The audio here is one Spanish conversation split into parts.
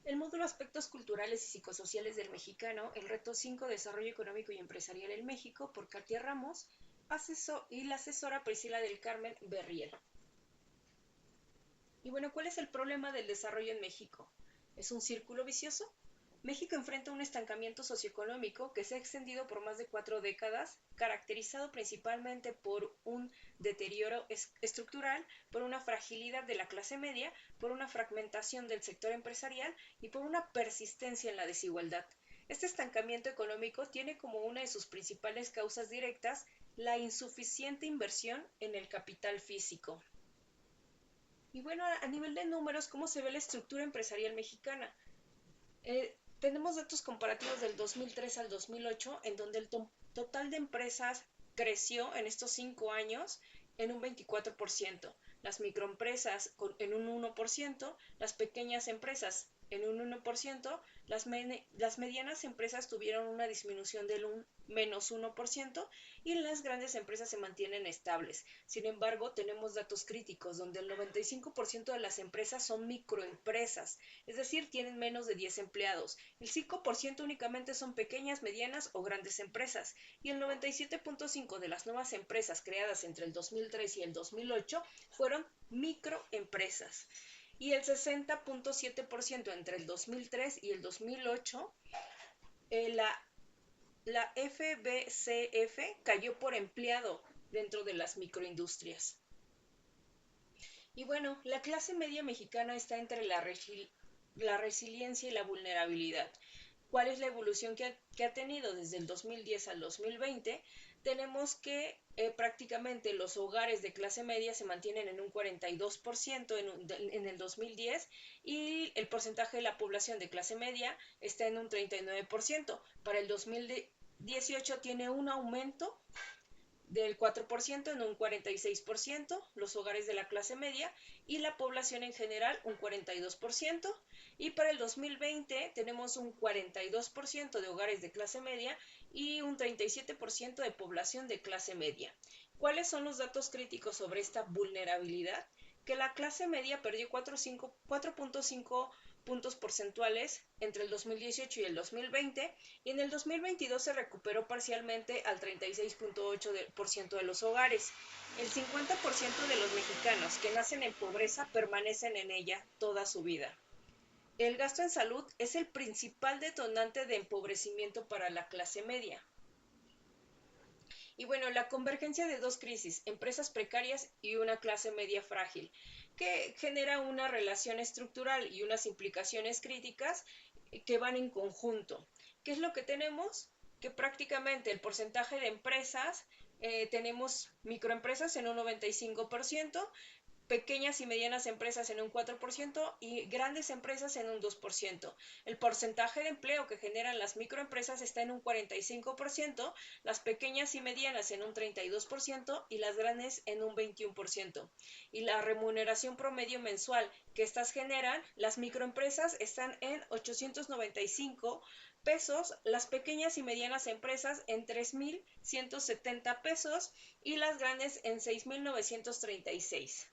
El módulo Aspectos Culturales y Psicosociales del Mexicano, el reto 5, Desarrollo Económico y Empresarial en México, por Katia Ramos, y la asesora Priscila del Carmen Berriel. Y bueno, ¿cuál es el problema del desarrollo en México? ¿Es un círculo vicioso? México enfrenta un estancamiento socioeconómico que se ha extendido por más de 4 décadas, caracterizado principalmente por un deterioro estructural, por una fragilidad de la clase media, por una fragmentación del sector empresarial y por una persistencia en la desigualdad. Este estancamiento económico tiene como una de sus principales causas directas la insuficiente inversión en el capital físico. Y bueno, a nivel de números, ¿cómo se ve la estructura empresarial mexicana? Tenemos datos comparativos del 2003 al 2008, en donde el total de empresas creció en estos 5 años en un 24%, las microempresas en un 1%, las pequeñas empresas en un 1%, las medianas empresas tuvieron una disminución del menos 1% y las grandes empresas se mantienen estables. Sin embargo, tenemos datos críticos donde el 95% de las empresas son microempresas, es decir, tienen menos de 10 empleados. El 5% únicamente son pequeñas, medianas o grandes empresas y el 97.5% de las nuevas empresas creadas entre el 2003 y el 2008 fueron microempresas y el 60.7% entre el 2003 y el 2008, la FBCF cayó por empleado dentro de las microindustrias. Y bueno, la clase media mexicana está entre la resiliencia y la vulnerabilidad. ¿Cuál es la evolución que ha tenido desde el 2010 al 2020? Tenemos que prácticamente los hogares de clase media se mantienen en un 42% en el 2010 y el porcentaje de la población de clase media está en un 39%. Para el 2018 tiene un aumento del 4% en un 46%, los hogares de la clase media y la población en general un 42%, y para el 2020 tenemos un 42% de hogares de clase media y un 37% de población de clase media. ¿Cuáles son los datos críticos sobre esta vulnerabilidad? Que la clase media perdió 4.5 puntos porcentuales entre el 2018 y el 2020 y en el 2022 se recuperó parcialmente al 36.8% de los hogares. El 50% de los mexicanos que nacen en pobreza permanecen en ella toda su vida. El gasto en salud es el principal detonante de empobrecimiento para la clase media. Y bueno, la convergencia de dos crisis, empresas precarias y una clase media frágil, que genera una relación estructural y unas implicaciones críticas que van en conjunto. ¿Qué es lo que tenemos? Que prácticamente el porcentaje de empresas, tenemos microempresas en un 95%, pequeñas y medianas empresas en un 4% y grandes empresas en un 2%. El porcentaje de empleo que generan las microempresas está en un 45%, las pequeñas y medianas en un 32% y las grandes en un 21%. Y la remuneración promedio mensual que estas generan, las microempresas están en 895 pesos, las pequeñas y medianas empresas en 3.170 pesos y las grandes en 6.936.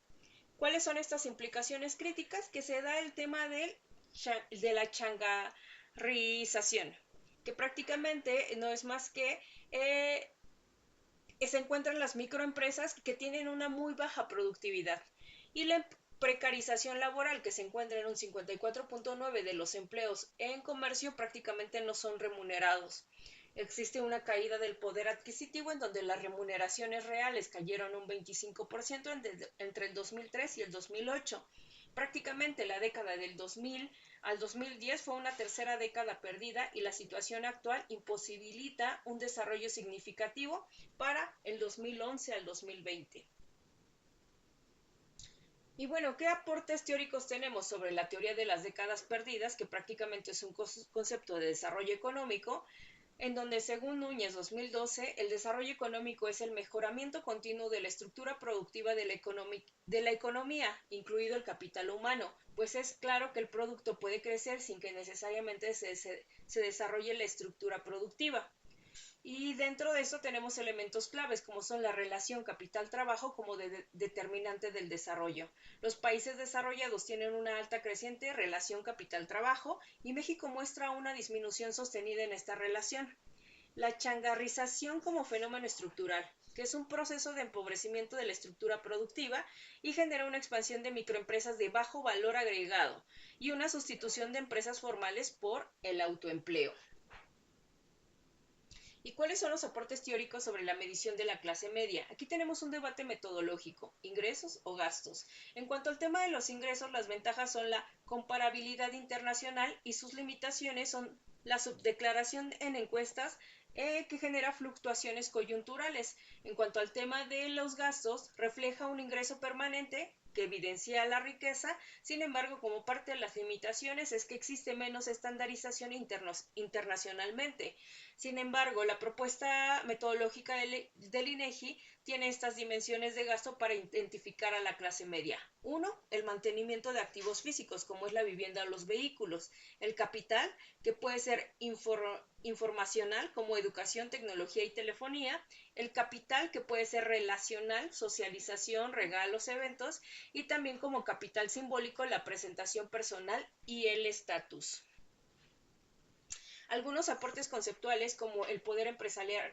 ¿Cuáles son estas implicaciones críticas? Que se da el tema de la changarrización, que prácticamente no es más que se encuentran las microempresas que tienen una muy baja productividad y la precarización laboral que se encuentra en un 54.9% de los empleos en comercio prácticamente no son remunerados. Existe una caída del poder adquisitivo en donde las remuneraciones reales cayeron un 25% entre el 2003 y el 2008. Prácticamente la década del 2000 al 2010 fue una tercera década perdida y la situación actual imposibilita un desarrollo significativo para el 2011 al 2020. Y bueno, ¿qué aportes teóricos tenemos sobre la teoría de las décadas perdidas, que prácticamente es un concepto de desarrollo económico, en donde según Núñez 2012, el desarrollo económico es el mejoramiento continuo de la estructura productiva de la economía, incluido el capital humano, pues es claro que el producto puede crecer sin que necesariamente se desarrolle la estructura productiva. Y dentro de eso tenemos elementos claves como son la relación capital-trabajo como determinante del desarrollo. Los países desarrollados tienen una alta creciente relación capital-trabajo y México muestra una disminución sostenida en esta relación. La changarrización como fenómeno estructural, que es un proceso de empobrecimiento de la estructura productiva y genera una expansión de microempresas de bajo valor agregado y una sustitución de empresas formales por el autoempleo. ¿Y cuáles son los aportes teóricos sobre la medición de la clase media? Aquí tenemos un debate metodológico, ingresos o gastos. En cuanto al tema de los ingresos, las ventajas son la comparabilidad internacional y sus limitaciones son la subdeclaración en encuestas que genera fluctuaciones coyunturales. En cuanto al tema de los gastos, refleja un ingreso permanente que evidencia la riqueza, sin embargo, como parte de las limitaciones es que existe menos estandarización internacionalmente. Sin embargo, la propuesta metodológica del INEGI tiene estas dimensiones de gasto para identificar a la clase media. Uno, el mantenimiento de activos físicos, como es la vivienda o los vehículos. El capital, que puede ser informacional, como educación, tecnología y telefonía. El capital, que puede ser relacional, socialización, regalos, eventos. Y también como capital simbólico, la presentación personal y el estatus. Algunos aportes conceptuales como el poder empresarial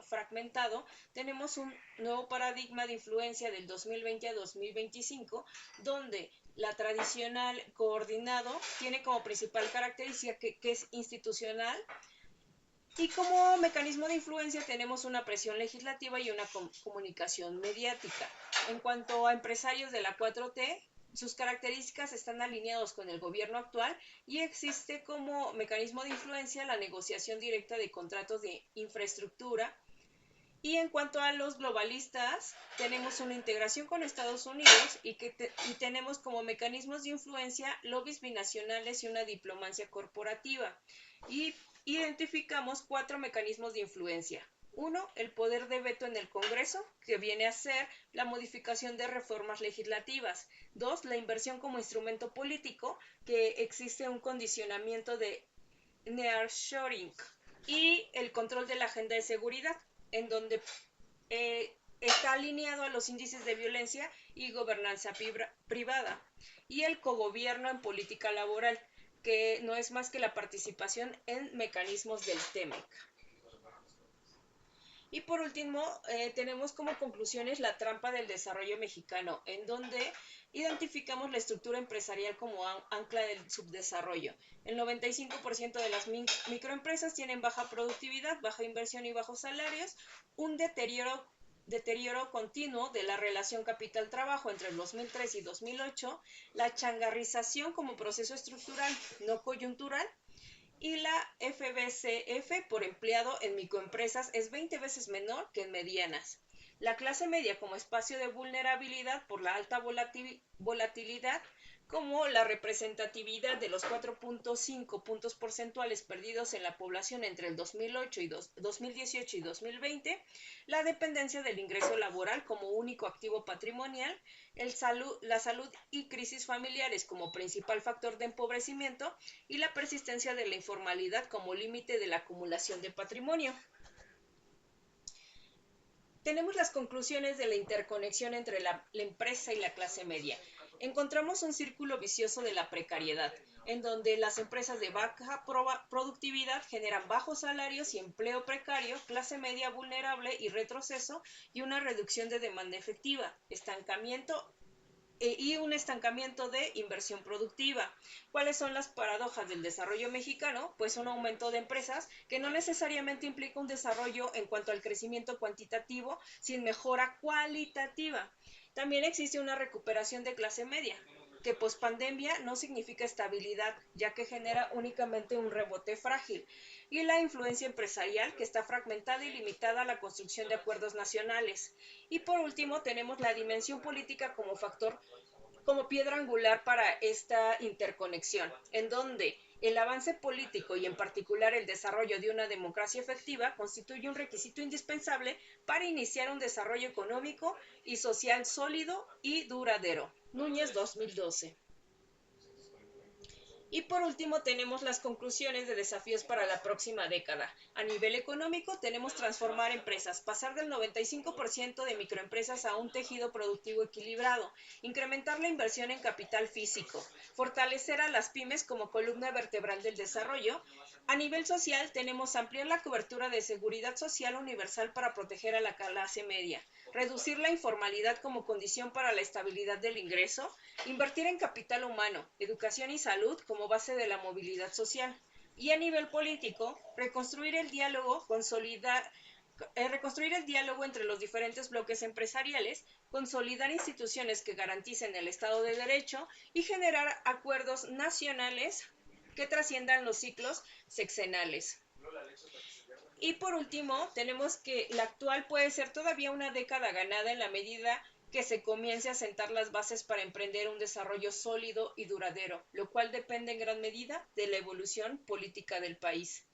fragmentado, tenemos un nuevo paradigma de influencia del 2020 a 2025, donde la tradicional coordinado tiene como principal característica que es institucional y como mecanismo de influencia tenemos una presión legislativa y una comunicación mediática. En cuanto a empresarios de la 4T, sus características están alineados con el gobierno actual y existe como mecanismo de influencia la negociación directa de contratos de infraestructura. Y en cuanto a los globalistas, tenemos una integración con Estados Unidos y tenemos como mecanismos de influencia lobbies binacionales y una diplomacia corporativa. Y identificamos 4 mecanismos de influencia. Uno, el poder de veto en el Congreso, que viene a ser la modificación de reformas legislativas. 2, la inversión como instrumento político, que existe un condicionamiento de nearshoring. Y el control de la agenda de seguridad, en donde está alineado a los índices de violencia y gobernanza privada. Y el cogobierno en política laboral, que no es más que la participación en mecanismos del TEMEC. Y por último, tenemos como conclusiones la trampa del desarrollo mexicano, en donde identificamos la estructura empresarial como ancla del subdesarrollo. El 95% de las microempresas tienen baja productividad, baja inversión y bajos salarios, un deterioro continuo de la relación capital-trabajo entre el 2003 y 2008, la changarrización como proceso estructural no coyuntural, y la FBCF por empleado en microempresas es 20 veces menor que en medianas. La clase media como espacio de vulnerabilidad por la alta volatilidad, como la representatividad de los 4.5 puntos porcentuales perdidos en la población entre el 2018 y 2020, la dependencia del ingreso laboral como único activo patrimonial, la salud y crisis familiares como principal factor de empobrecimiento y la persistencia de la informalidad como límite de la acumulación de patrimonio. Tenemos las conclusiones de la interconexión entre la empresa y la clase media. Encontramos un círculo vicioso de la precariedad, en donde las empresas de baja productividad generan bajos salarios y empleo precario, clase media vulnerable y retroceso, y una reducción de demanda efectiva, estancamiento y un estancamiento de inversión productiva. ¿Cuáles son las paradojas del desarrollo mexicano? Pues un aumento de empresas que no necesariamente implica un desarrollo en cuanto al crecimiento cuantitativo, sin mejora cualitativa. También existe una recuperación de clase media, que pospandemia no significa estabilidad, ya que genera únicamente un rebote frágil, y la influencia empresarial, que está fragmentada y limitada a la construcción de acuerdos nacionales. Y por último, tenemos la dimensión política como factor, como piedra angular para esta interconexión, en donde el avance político y en particular el desarrollo de una democracia efectiva constituye un requisito indispensable para iniciar un desarrollo económico y social sólido y duradero. Núñez 2012. Y por último tenemos las conclusiones de desafíos para la próxima década. A nivel económico tenemos transformar empresas, pasar del 95% de microempresas a un tejido productivo equilibrado, incrementar la inversión en capital físico, fortalecer a las pymes como columna vertebral del desarrollo. A nivel social tenemos ampliar la cobertura de seguridad social universal para proteger a la clase media, reducir la informalidad como condición para la estabilidad del ingreso, invertir en capital humano, educación y salud como base de la movilidad social. Y a nivel político, reconstruir el diálogo, reconstruir el diálogo entre los diferentes bloques empresariales, consolidar instituciones que garanticen el Estado de Derecho y generar acuerdos nacionales que trasciendan los ciclos sexenales. Y por último, tenemos que la actual puede ser todavía una década ganada en la medida que se comience a sentar las bases para emprender un desarrollo sólido y duradero, lo cual depende en gran medida de la evolución política del país.